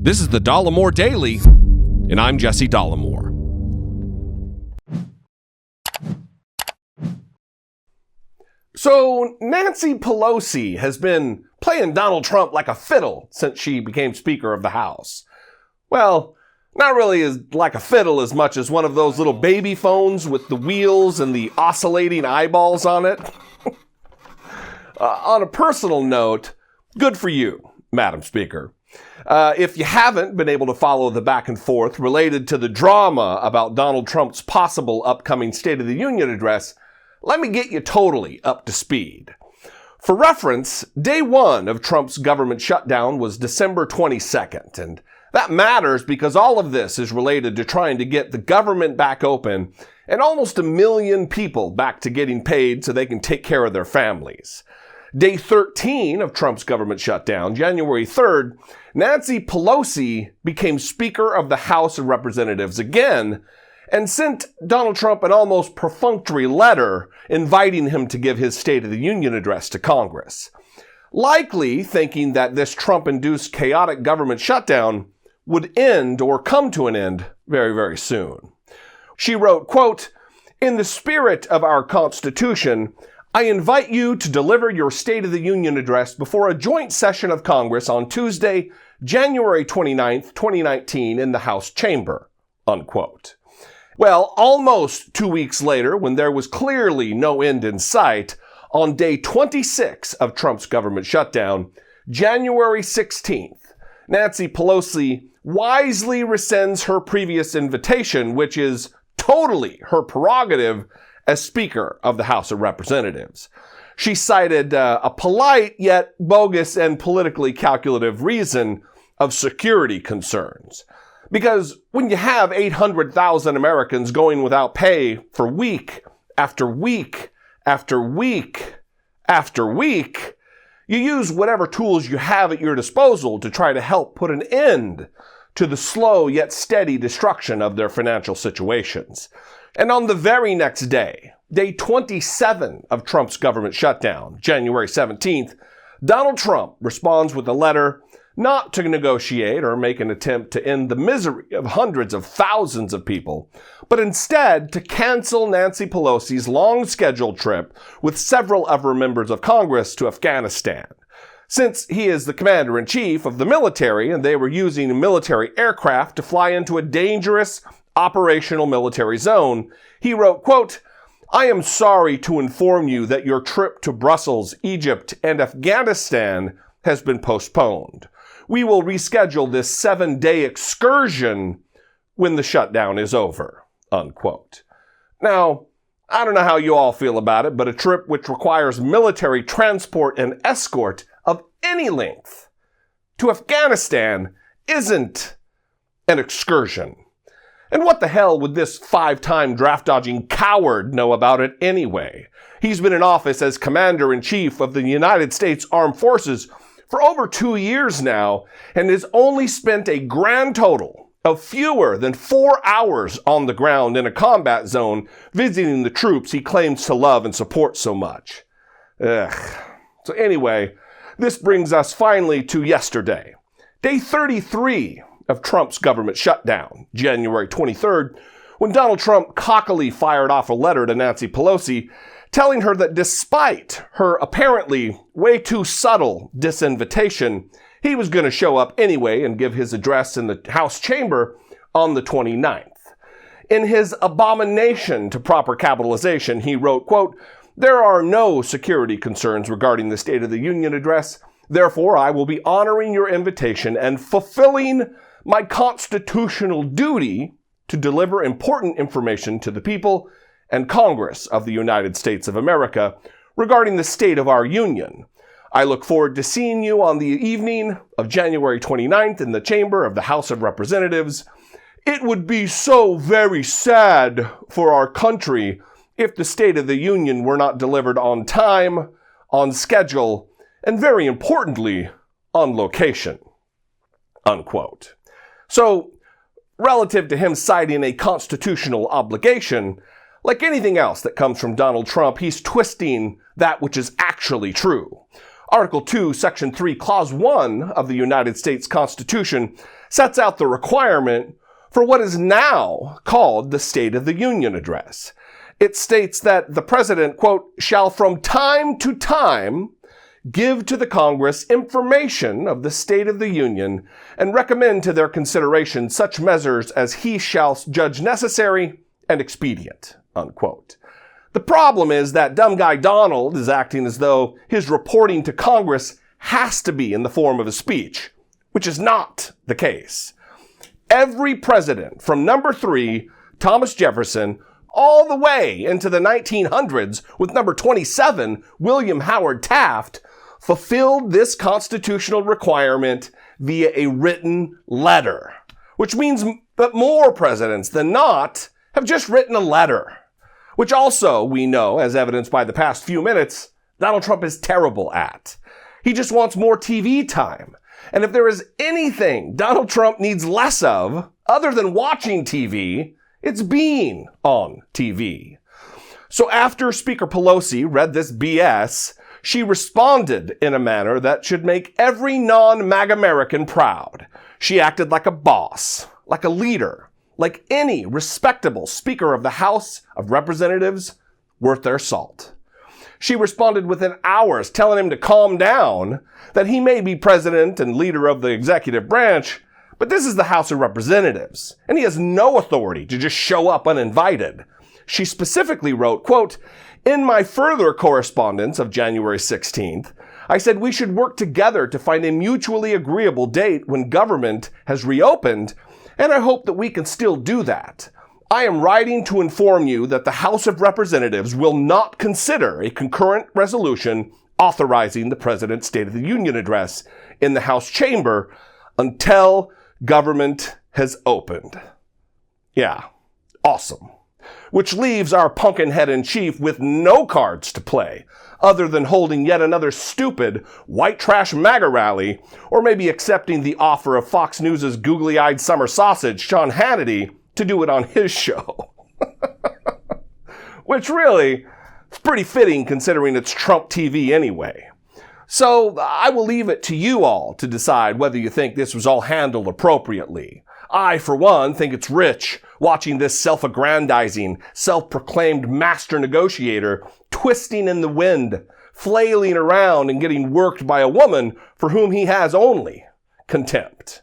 This is the Dollemore Daily, and I'm Jesse Dollemore. So, Nancy Pelosi has been playing Donald Trump like a fiddle since she became Speaker of the House. Well, not really as like a fiddle as much as one of those little baby phones with the wheels and the oscillating eyeballs on it. On a personal note, good for you, Madam Speaker. If you haven't been able to follow the back and forth related to the drama about Donald Trump's possible upcoming State of the Union address, let me get you totally up to speed. For reference, day one of Trump's government shutdown was December 22nd, and that matters because all of this is related to trying to get the government back open and almost 1 million people back to getting paid so they can take care of their families. Day 13 of Trump's government shutdown, January 3rd, Nancy Pelosi became Speaker of the House of Representatives again and sent Donald Trump an almost perfunctory letter inviting him to give his State of the Union address to Congress, likely thinking that this Trump-induced chaotic government shutdown would end or come to an end very, very soon. She wrote, quote, "In the spirit of our Constitution, I invite you to deliver your State of the Union address before a joint session of Congress on Tuesday, January 29th, 2019 in the House chamber," unquote. Well, almost 2 weeks later, when there was clearly no end in sight, on day 26 of Trump's government shutdown, January 16th, Nancy Pelosi wisely rescinds her previous invitation, which is totally her prerogative as Speaker of the House of Representatives. She cited a polite yet bogus and politically calculative reason of security concerns. Because when you have 800,000 Americans going without pay for week after week after week after week, you use whatever tools you have at your disposal to try to help put an end to the slow yet steady destruction of their financial situations. And on the very next day, day 27 of Trump's government shutdown, January 17th, Donald Trump responds with a letter not to negotiate or make an attempt to end the misery of hundreds of thousands of people, but instead to cancel Nancy Pelosi's long-scheduled trip with several of her members of Congress to Afghanistan. Since he is the commander-in-chief of the military and they were using military aircraft to fly into a dangerous operational military zone, he wrote, quote, "I am sorry to inform you that your trip to Brussels, Egypt, and Afghanistan has been postponed. We will reschedule this 7-day excursion when the shutdown is over," unquote. Now, I don't know how you all feel about it, but a trip which requires military transport and escort of any length to Afghanistan isn't an excursion. And what the hell would this 5-time draft-dodging coward know about it anyway? He's been in office as Commander-in-Chief of the United States Armed Forces for over 2 years now and has only spent a grand total of fewer than 4 hours on the ground in a combat zone visiting the troops he claims to love and support so much. So anyway, this brings us finally to yesterday, day 33 of Trump's government shutdown, January 23rd, when Donald Trump cockily fired off a letter to Nancy Pelosi telling her that despite her apparently way too subtle disinvitation, he was going to show up anyway and give his address in the House chamber on the 29th. In his abomination to proper capitalization, he wrote, quote, "There are no security concerns regarding the State of the Union address. Therefore, I will be honoring your invitation and fulfilling my constitutional duty to deliver important information to the people and Congress of the United States of America regarding the state of our union. I look forward to seeing you on the evening of January 29th in the chamber of the House of Representatives. It would be so very sad for our country if the State of the Union were not delivered on time, on schedule, and very importantly, on location," unquote. So, relative to him citing a constitutional obligation, like anything else that comes from Donald Trump, he's twisting that which is actually true. Article 2, Section 3, Clause 1 of the United States Constitution sets out the requirement for what is now called the State of the Union Address. It states that the president, quote, shall from time to time give to the Congress information of the state of the Union and recommend to their consideration such measures as he shall judge necessary and expedient, unquote. The problem is that dumb guy Donald is acting as though his reporting to Congress has to be in the form of a speech, which is not the case. Every president from number 3, Thomas Jefferson, all the way into the 1900s with number 27, William Howard Taft, fulfilled this constitutional requirement via a written letter, which means that more presidents than not have just written a letter, which also we know, as evidenced by the past few minutes, Donald Trump is terrible at. He just wants more TV time. And if there is anything Donald Trump needs less of, other than watching TV, it's being on TV. So after Speaker Pelosi read this BS, she responded in a manner that should make every non-MAGA American proud. She acted like a boss, like a leader, like any respectable Speaker of the House of Representatives worth their salt. She responded within hours, telling him to calm down, that he may be president and leader of the executive branch, but this is the House of Representatives, and he has no authority to just show up uninvited. She specifically wrote, quote, in my further correspondence of January 16th, I said we should work together to find a mutually agreeable date when government has reopened, and I hope that we can still do that. I am writing to inform you that the House of Representatives will not consider a concurrent resolution authorizing the President's State of the Union address in the House chamber until government has opened. Yeah, awesome. Which leaves our pumpkin head in chief with no cards to play, other than holding yet another stupid white trash MAGA rally, or maybe accepting the offer of Fox News' googly-eyed summer sausage, Sean Hannity, to do it on his show. Which really is pretty fitting considering it's Trump TV anyway. So I will leave it to you all to decide whether you think this was all handled appropriately. I, for one, think it's rich watching this self-aggrandizing, self-proclaimed master negotiator twisting in the wind, flailing around and getting worked by a woman for whom he has only contempt.